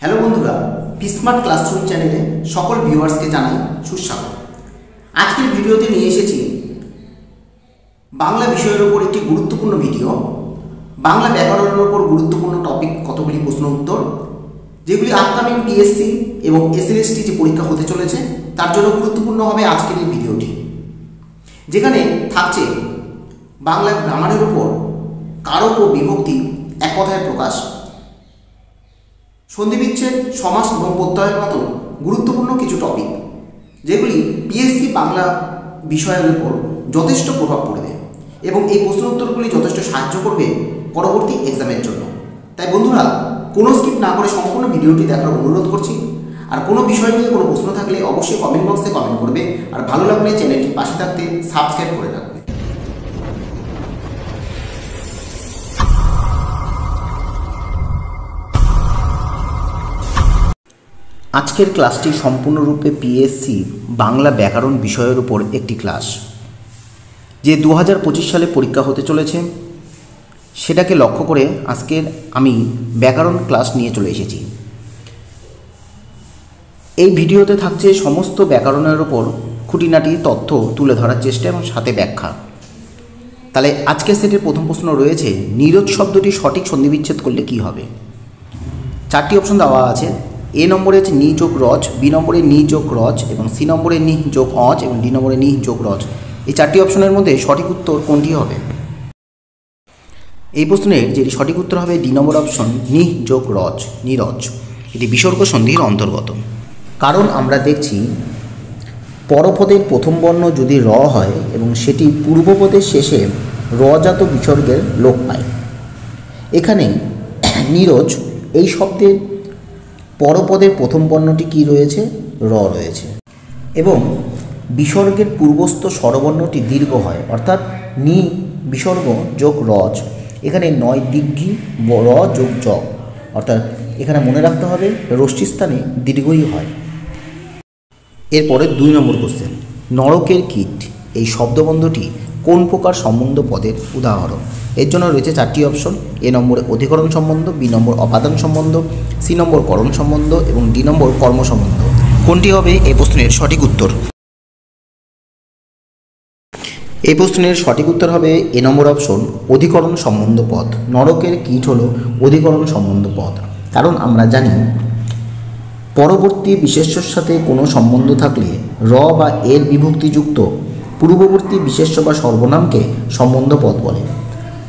Hello বন্ধুরা, smart classroom চ্যানেলে সকল ভিউয়ার্সকে জানাই সুস্বাগত। আজকের ভিডিওতে নিয়ে এসেছি বাংলা বিষয়ের উপর একটি গুরুত্বপূর্ণ ভিডিও। বাংলা ব্যাকরণের উপর গুরুত্বপূর্ণ টপিক, কতগুলি প্রশ্ন উত্তর, যেগুলি আপকামিং পিএসসি এবং এসএলএসটি যে পরীক্ষা হতে চলেছে তার জন্য গুরুত্বপূর্ণ হবে আজকের এই ভিডিওটি, যেখানে থাকছে বাংলা গ্রামারের উপর কারক ও বিভক্তি এক কথায় প্রকাশ, সন্ধিবিচ্ছেদ, সমাস এবং প্রত্যয়ের মতো গুরুত্বপূর্ণ কিছু টপিক, যেগুলি পিএসসি বাংলা বিষয়ের উপর যথেষ্ট প্রভাব পড়বে এবং এই প্রশ্ন উত্তরগুলি যথেষ্ট সাহায্য করবে পরবর্তী এক্সামের জন্য। তাই বন্ধুরা, কোনো স্কিপ না করে সম্পূর্ণ ভিডিওটি দেখার অনুরোধ করছি। আর কোনো বিষয় নিয়ে কোনো প্রশ্ন থাকলে অবশ্যই কমেন্ট বক্সে কমেন্ট করবে, আর ভালো লাগলে চ্যানেলটি পাশে থাকতে সাবস্ক্রাইব করে রাখবে। আজকের ক্লাসটি সম্পূর্ণরূপে পিএসসি বাংলা ব্যাকরণ বিষয়ের উপর একটি ক্লাস, যে 2025 সালে পরীক্ষা হতে চলেছে সেটাকে লক্ষ্য করে আজকের আমি ব্যাকরণ ক্লাস নিয়ে চলে এসেছি। এই ভিডিওতে থাকছে সমস্ত ব্যাকরণের উপর খুঁটিনাটি তথ্য তুলে ধরার চেষ্টা এবং সাথে ব্যাখ্যা। তাহলে আজকের সেটের প্রথম প্রশ্ন রয়েছে, নিরোধ শব্দটি সঠিক সন্ধিবিচ্ছেদ করলে কি হবে? 4টি অপশন দেওয়া আছে। এ নম্বরে আছে নি যোগ রজ, বি নম্বরে নি যোগ রজ এবং সি নম্বরে নি যোগ অজ এবং ডি নম্বরে নি যোগ রজ। এই 4টি অপশনের মধ্যে সঠিক উত্তর কোনটি হবে? এই প্রশ্নের যেটি সঠিক উত্তর হবে ডি নম্বর অপশন, নি যোগ রজ, নিরজ। এটি বিসর্গ সন্ধির অন্তর্গত। কারণ আমরা দেখছি পরপদের প্রথম বর্ণ যদি র হয় এবং সেটি পূর্বপদের শেষে রজাত বিসর্গের লোপ পায়। এখানে নিরজ এই শব্দের পরপদের প্রথম বর্ণটি কি রয়েছে? র রয়েছে এবং বিসর্গের পূর্বস্থ স্বরবর্ণটি দীর্ঘ হয়, অর্থাৎ নি বিসর্গ যোগ রজ। এখানে 9 দীর্ঘী র যোগ জ, অর্থাৎ এখানে মনে রাখতে হবে রষ্টিস্থানে দীর্ঘই হয়। এরপরে 2 নম্বর কোশ্চেন, নরকের কীট এই শব্দবন্ধটি কোন প্রকার সম্বন্ধ পদের উদাহরণ? এর জন্য রয়েছে 4টি অপশন। এ নম্বরে অধিকরণ সম্বন্ধ, বি নম্বর অপাদান সম্বন্ধ, সি নম্বর করণ সম্বন্ধ এবং ডি নম্বর কর্ম সম্বন্ধ। কোনটি হবে এই প্রশ্নের সঠিক উত্তর? এই প্রশ্নের সঠিক উত্তর হবে এ নম্বর অপশন, অধিকরণ সম্বন্ধ পদ। নরকের কীট হলো অধিকরণ সম্বন্ধ পদ। কারণ আমরা জানি পরবর্তী বিশেষ্যর সাথে কোনো সম্বন্ধ থাকলে র বা এর বিভক্তিযুক্ত পূর্ববর্তী বিশেষ্য বা সর্বনামকে সম্বন্ধ পদ বলে।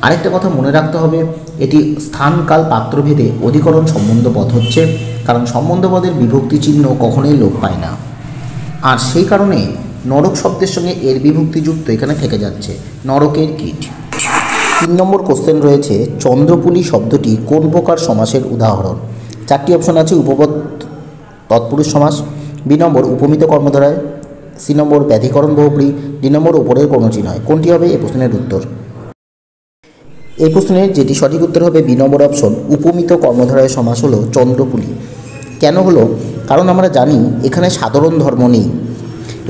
আরেকটা কথা মনে রাখতে হবে, এটি স্থানকাল পাত্রভেদে অধিকরণ সম্বন্ধ পদ হচ্ছে, কারণ সম্বন্ধ পদের বিভক্তি চিহ্ন কখনোই লোপ পায় না। আর সেই কারণে নরক শব্দের সঙ্গে এর বিভক্তিযুক্ত এখানে থেকে যাচ্ছে, নরকের কীট। 3 নম্বর কোশ্চেন রয়েছে, চন্দ্রপুলি শব্দটি কোন প্রকার সমাসের উদাহরণ? 4টি অপশন আছে। উপপদ তৎপুরুষ সমাস, বি নম্বর উপমিত কর্মধারায়, সি নম্বর ব্যাধিকরণ বহুব্রী, ডি নম্বর উপরের কোনো চিহ্ন। কোনটি হবে এই প্রশ্নের উত্তর? এই প্রশ্নের যেটি সঠিক উত্তর হবে বি নম্বর অপশন, উপমিত কর্মধারায় সমাস হলো চন্দ্রপুলি। কেন হলো? কারণ আমরা জানি এখানে সাধারণ ধর্ম নেই,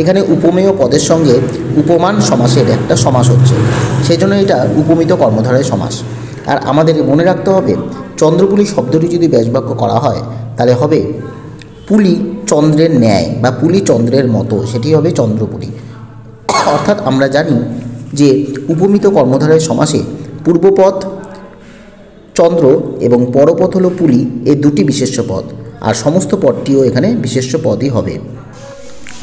এখানে উপমেয় পদের সঙ্গে উপমান সমাসের একটা সমাস হচ্ছে, সেই জন্য এটা উপমিত কর্মধারায় সমাস। আর আমাদের মনে রাখতে হবে চন্দ্রপুলি শব্দটি যদি ব্যাসবাক্য করা হয় তাহলে হবে পুলি চন্দ্রের ন্যায় বা পুলি চন্দ্রের মতো, সেটি হবে চন্দ্রপুলি। অর্থাৎ আমরা জানি যে উপমিত কর্মধারায় সমাসে পূর্বপদ চন্দ্র এবং পরপদ হলো পুলি, এই দুটি বিশেষ্য পদ, আর সমস্ত পদটিও এখানে বিশেষ্য পদই হবে।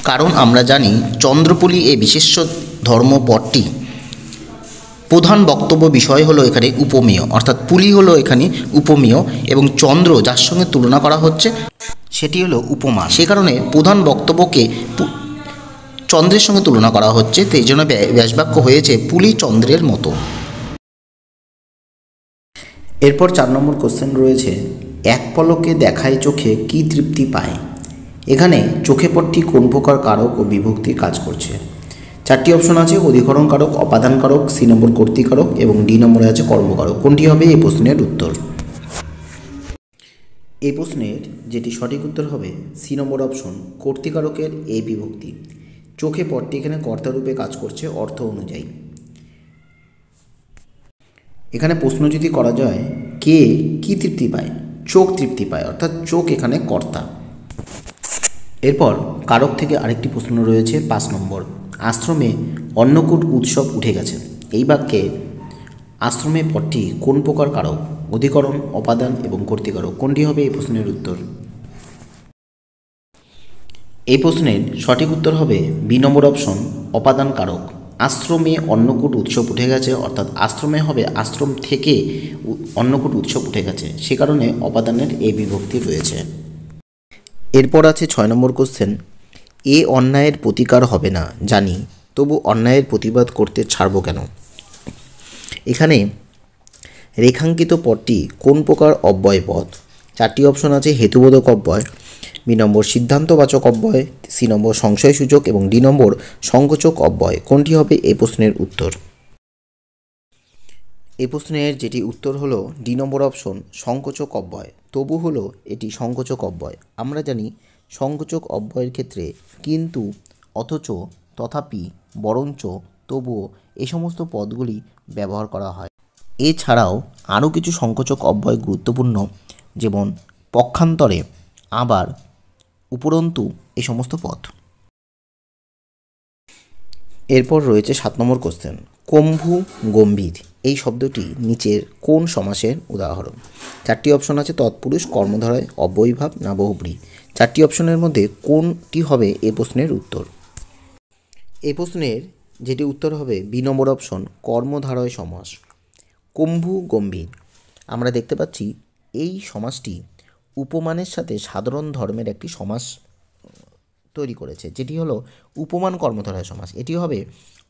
কারণ আমরা জানি চন্দ্রপুলি এই বিশেষ্য ধর্ম পদটি প্রধান বক্তব্য বিষয় হলো এখানে উপমেয়, অর্থাৎ পুলি হলো এখানে উপমেয় এবং চন্দ্র যার সঙ্গে তুলনা করা হচ্ছে সেটি হলো উপমা। সে কারণে প্রধান বক্তব্যকে চন্দ্রের সঙ্গে তুলনা করা হচ্ছে, তো এই জন্য ব্যাসবাক্য হয়েছে পুলি চন্দ্রের মতো। এরপর 4 নম্বর কোশ্চেন রয়েছে, এক পলকে দেখায় চোখে কি তৃপ্তি পায়? এখানে চোখে পদটি কোন প্রকার কারক ও বিভক্তির কাজ করছে? 4টি অপশন আছে। অধিকরণ কারক, অপাদান কারক, সি নম্বর কর্তৃকারক এবং ডি নম্বরে আছে কর্মকারক। কোনটি হবে এই প্রশ্নের উত্তর? এই প্রশ্নের যেটি সঠিক উত্তর হবে সি নম্বর অপশন, কর্তৃকারকের এই বিভক্তি। চোখে পদটি এখানে কর্তারূপে কাজ করছে অর্থ অনুযায়ী। এখানে প্রশ্ন যদি করা যায় কে কি তৃপ্তি পায়, চোখ তৃপ্তি পায়, অর্থাৎ চোখ এখানে কর্তা। এরপর কারক থেকে আরেকটি প্রশ্ন রয়েছে 5 নম্বর। আশ্রমে অন্নকূট উৎসব উঠে গেছে। এই বাক্যে আশ্রমে পদটি কোন প্রকার কারক? অধিকরণ, অপাদান এবং কর্তৃকারক। কোনটি হবে এই প্রশ্নের উত্তর? এই প্রশ্নের সঠিক উত্তর হবে বি নম্বর অপশন, অপাদান কারক। আশ্রমে অন্নকূট উৎসব উঠে গেছে, অর্থাৎ আশ্রমে হবে আশ্রম থেকে অন্নকূট উৎসব উঠে গেছে, সে কারণে অপাদানের এই বিভক্তি রয়েছে। এরপর আছে 6 নম্বর কোশ্চেন। এ অন্যায়ের প্রতিকার হবে না জানি, তবু অন্যায়ের প্রতিবাদ করতে ছাড়ব কেন? এখানে রেখাঙ্কিত পদটি কোন প্রকার অব্যয় পদ? 4টি অপশন আছে। হেতুবোধক অব্যয়, বি নম্বর সিদ্ধান্তবাচক অব্যয়, সি নম্বর সংশয়সূচক এবং ডি নম্বর সংকোচক অব্যয়। কোনটি হবে এই প্রশ্নের উত্তর? এই প্রশ্নের যেটি উত্তর হলো ডি নম্বর অপশন, সংকোচক অব্যয়। তবু হলো এটি সংকোচক অব্যয়। আমরা জানি সংকোচক অব্যয়ের ক্ষেত্রে কিন্তু, অথচ, তথাপি, বরঞ্চ, তবুও এই সমস্ত পদগুলি ব্যবহার করা হয়। এছাড়াও আরও কিছু সংকোচক অব্যয় গুরুত্বপূর্ণ, যেমন পক্ষান্তরে, আবার, উপরন্তু, এই সমস্ত পদ। এরপর রয়েছে 7 নম্বর কোশ্চেন। কম্ভু গম্ভীর এই শব্দটি নিচের কোন সমাসের উদাহরণ? 4টি অপশন আছে। তৎপুরুষ, কর্মধারয়, অব্যয়ীভাব না বহুব্রী। 4টি অপশনের মধ্যে কোনটি হবে এই প্রশ্নের উত্তর? এই প্রশ্নের যেটি উত্তর হবে বি নম্বর অপশন, কর্মধারয় সমাস। কম্ভু গম্ভীর আমরা দেখতে পাচ্ছি এই সমাসটি উপমানের সাথে সাধারণ ধর্মের একটি সমাস তৈরি করেছে, যেটি হলো উপমান কর্মধারয় সমাস। এটি হবে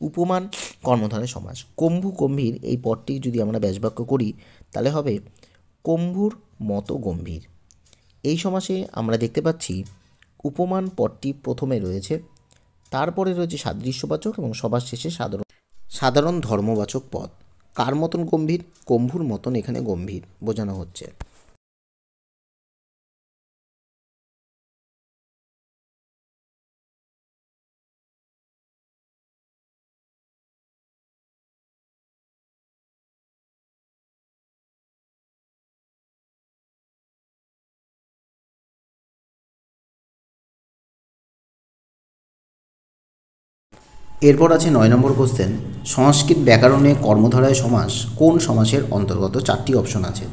উপমান কর্মধারয় সমাস। কম্ভু গম্ভীর এই পদটি যদি আমরা ব্যাসবাক্য করি তাহলে হবে কম্ভুর মতো গম্ভীর। এই সমাসে আমরা দেখতে পাচ্ছি উপমান পদটি প্রথমে রয়েছে, তারপরে রয়েছে সাদৃশ্যবাচক এবং সবার শেষে সাধারণ ধর্মবাচক পদ। কার মতন গম্ভীর? কম্ভুর মতন এখানে গম্ভীর বোঝানো হচ্ছে। এরপর আছে 9 নম্বর কোশ্চেন। সংস্কৃত ব্যাকরণে কর্মধারয় সমাস কোন সমাসের অন্তর্গত? 4টি অপশন আছে।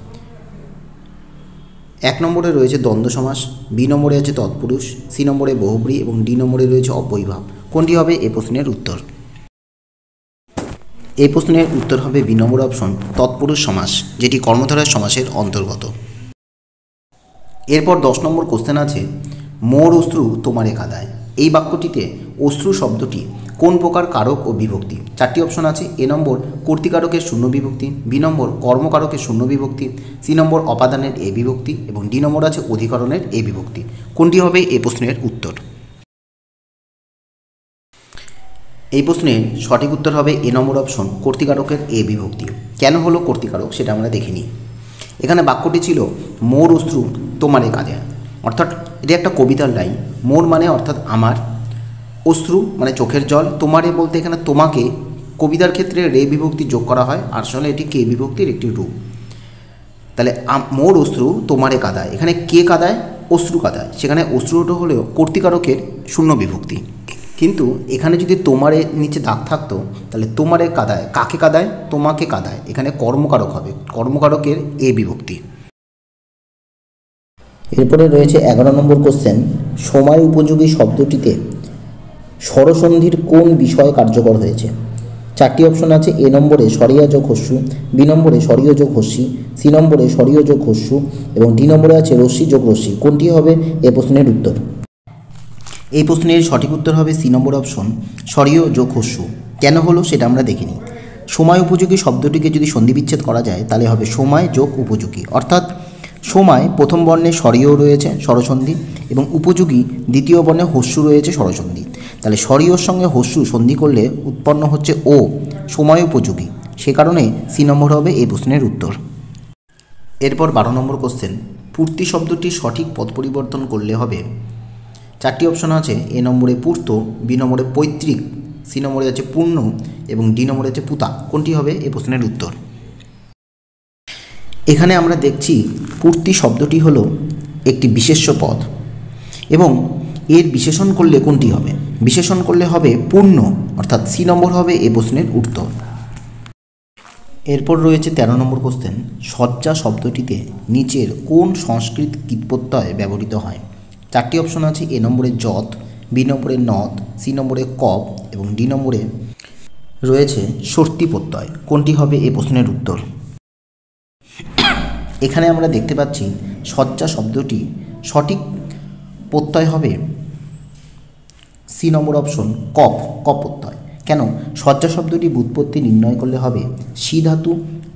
1 নম্বরে রয়েছে দ্বন্দ্ব সমাস, বি নম্বরে আছে তৎপুরুষ, সি নম্বরে বহুব্রী এবং ডি নম্বরে রয়েছে অব্যয়ীভাব। কোনটি হবে এই প্রশ্নের উত্তর? এই প্রশ্নের উত্তর হবে বি নম্বর অপশন, তৎপুরুষ সমাস, যেটি কর্মধারয় সমাসের অন্তর্গত। এরপর 10 নম্বর কোশ্চেন আছে। মোর অশ্রু তোমারে কাদায় এই বাক্যটিতে অশ্রু শব্দটি কোন প্রকার কারক ও বিভক্তি? 4টি অপশন আছে। এ নম্বর কর্তৃকারকের শূন্য বিভক্তি, বি নম্বর কর্মকারকের শূন্য বিভক্তি, সি নম্বর অপাদানের এ বিভক্তি এবং ডি নম্বর আছে অধিকরণের এ বিভক্তি। কোনটি হবে এই প্রশ্নের উত্তর? এই প্রশ্নের সঠিক উত্তর হবে এ নম্বর অপশন, কর্তৃকারকের এ বিভক্তি। কেন হলো কর্তৃকারক সেটা আমরা দেখে নিই। এখানে বাক্যটি ছিল মোর অশ্রু তোমারে কাদায়, অর্থাৎ এটি একটা কবিতার লাইন। মোর মানে অর্থাৎ আমার, অশ্রু মানে চোখের জল, তোমারে বলতে এখানে তোমাকে কবিতার ক্ষেত্রে রে বিভক্তি যোগ করা হয়, আসলে এটি কে বিভক্তির একটি রূপ। তাহলে মোর অশ্রু তোমারে কাদায়, এখানে কে কাদায়? অশ্রু কাদায়। সেখানে অশ্রুটা হলেও কর্তৃকারকের শূন্য বিভক্তি, কিন্তু এখানে যদি তোমারে নিচে দাগ থাকতো তাহলে তোমারে কাদায়, কাকে কাদায়? তোমাকে কাদায়। এখানে কর্মকারক হবে, কর্মকারকের এ বিভক্তি। এরপরে রয়েছে 11 নম্বর কোশ্চেন। সময় উপযোগী শব্দটিতে স্বরসন্ধির কোন বিষয় কার্যকর হয়েছে? 4টি অপশন আছে। এ নম্বরে স্বরিয়া যোগ হস্যু, বি নম্বরে স্বরীয় যোগ হস্যি, সি নম্বরে স্বরীয় যোগ হস্যু এবং ডি নম্বরে আছে রশ্মি যোগ রশ্মি। কোনটি হবে এ প্রশ্নের উত্তর? এই প্রশ্নের সঠিক উত্তর হবে সি নম্বর অপশন, স্বরীয় যোগ হস্যু। কেন হলো সেটা আমরা দেখিনি। সময় উপযোগী শব্দটিকে যদি সন্ধিবিচ্ছেদ করা যায় তাহলে হবে সময় যোগ উপযোগী, অর্থাৎ সময় প্রথম বর্ণে স্বরীয় রয়েছে স্বরসন্ধি এবং উপযোগী দ্বিতীয় বর্ণে হস্যু রয়েছে স্বরসন্ধি। তাহলে স্বরীয়র সঙ্গে হস্যু সন্ধি করলে উৎপন্ন হচ্ছে ও, সময় উপযোগী। সে কারণে সি নম্বর হবে এই প্রশ্নের উত্তর। এরপর 12 নম্বর কোশ্চেন। পূর্তি শব্দটি সঠিক পদ পরিবর্তন করলে হবে? 4টি অপশন আছে। এ নম্বরে পূর্ত, বি নম্বরে পৈতৃক, সি নম্বরে আছে পূর্ণ এবং ডি নম্বরে আছে পুতা। কোনটি হবে এই প্রশ্নের উত্তর? এখানে আমরা দেখছি পূর্তি শব্দটি হলো একটি বিশেষ্য পদ এবং এর বিশেষণ করলে কোনটি হবে? বিশেষণ করলে হবে পূর্ণ, অর্থাৎ সি নম্বর হবে এই প্রশ্নের উত্তর। এরপর রয়েছে 13 নম্বর কোশ্চেন, সজ্জা শব্দটিতে নিচের কোন সংস্কৃত কীটপ্রত্যয় ব্যবহৃত হয়? 4টি অপশন আছে। এ নম্বরে যৎ, বি নম্বরে নদ, সি নম্বরে কপ এবং ডি নম্বরে রয়েছে ষষ্ঠী প্রত্যয়। কোনটি হবে এই প্রশ্নের উত্তর? এখানে আমরা দেখতে পাচ্ছি সজ্জা শব্দটি সঠিক প্রত্যয় হবে সি নম্বর অপশন কপ, কপ প্রত্যয়। কেন? সজ্জা শব্দটি ব্যুৎপত্তি নির্ণয় করলে হবে সি ধাতু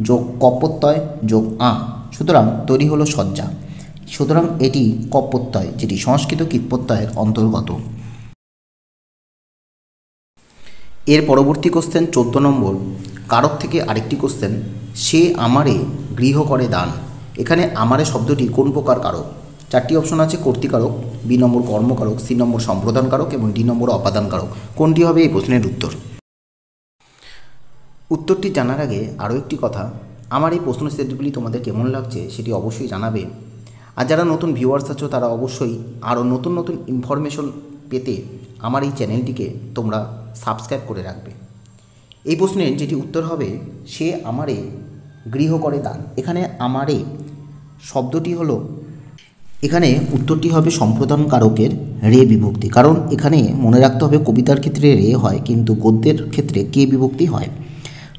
যোগ কপ প্রত্যয় যোগ আ, সুতরাং তৈরি হলো সজ্জা। সুতরাং এটি কপ প্রত্যয়, যেটি সংস্কৃত কীটপ্রত্যয়ের অন্তর্গত। এর পরবর্তী কোশ্চেন 14 নম্বর, কারক থেকে আরেকটি কোশ্চেন, সে আমারে গৃহ করে দান। এখানে আমারে শব্দটি কোন প্রকার কারক? 4টি অপশন আছে। কর্তৃকারক, বি নম্বর কর্মকারক, সি নম্বর সম্প্রদান কারক এবং ডি নম্বর অপাদান কারক। কোনটি হবে এই প্রশ্নের উত্তর? উত্তরটি জানার আগে আরও একটি কথা, আমার এই প্রশ্ন সেটগুলি তোমাদের কেমন লাগছে সেটি অবশ্যই জানাবে। আর যারা নতুন ভিউয়ার্স আছো তারা অবশ্যই আরও নতুন নতুন ইনফরমেশন পেতে আমার এই চ্যানেলটিকে তোমরা সাবস্ক্রাইব করে রাখবে। এই প্রশ্নের যেটি উত্তর হবে, সে আমারে গৃহ করে দান। এখানে আমারে শব্দটি হলো, এখানে উত্তরটি হবে সম্প্রদান কারকের রে বিভক্তি, কারণ এখানে মনে রাখতে হবে কবিতার ক্ষেত্রে রে হয় কিন্তু গদ্যের ক্ষেত্রে কে বিভক্তি হয়।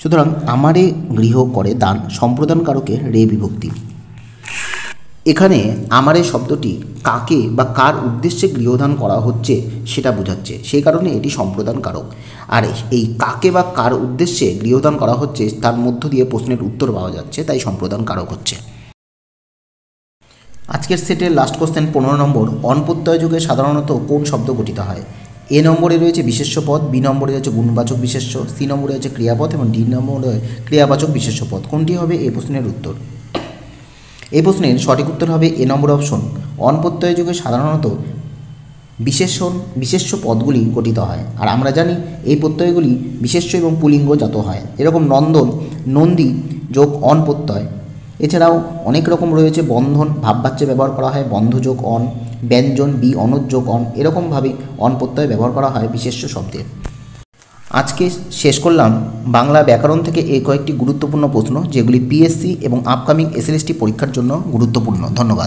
সুতরাং আমারে গৃহ করে দান সম্প্রদান কারকের রে বিভক্তি। এখানে আমারে শব্দটি কাকে বা কার উদ্দেশ্যে গৃহদান করা হচ্ছে সেটা বোঝাচ্ছে, সেই কারণে এটি সম্প্রদান কারক। আর এই কাকে বা কার উদ্দেশ্যে গৃহদান করা হচ্ছে তার মধ্য দিয়ে প্রশ্নের উত্তর পাওয়া যাচ্ছে, তাই সম্প্রদান কারক হচ্ছে। আজকের সেটের লাস্ট কোশ্চেন 15 নম্বর, অনপ্রত্যয় যুগে সাধারণত কোন শব্দ গঠিত হয়? এ নম্বরে রয়েছে বিশেষ্য পদ, বি নম্বরে রয়েছে গুণবাচক বিশেষ্য, সি নম্বরে রয়েছে ক্রিয়াপদ এবং ডি নম্বরে ক্রিয়াবাচক বিশেষ্য পদ। কোনটি হবে এই প্রশ্নের উত্তর? এই প্রশ্নের সঠিক উত্তর হবে এ নম্বর অপশন। অনপ্রত্যয় যুগে সাধারণত বিশেষ্য পদগুলি গঠিত হয়। আর আমরা জানি এই প্রত্যয়গুলি বিশেষ্য এবং পুলিঙ্গ জাত হয়। এরকম নন্দন, নন্দী যোগ অন প্রত্যয়। এছাড়াও অনেক রকম রয়েছে বন্ধন, ভাববাচ্যে ব্যবহার করা হয় বন্ধ যোগ অন, ব্যঞ্জন বি অনুজ যোগ অন, এরকমভাবে অন প্রত্যয় ব্যবহার করা হয় বিশেষ্য শব্দে। আজকে শেষ করলাম বাংলা ব্যাকরণ থেকে এই কয়েকটি গুরুত্বপূর্ণ প্রশ্ন, যেগুলি পিএসসি এবং আপকামিং এসএলএসটি পরীক্ষার জন্য গুরুত্বপূর্ণ। ধন্যবাদ।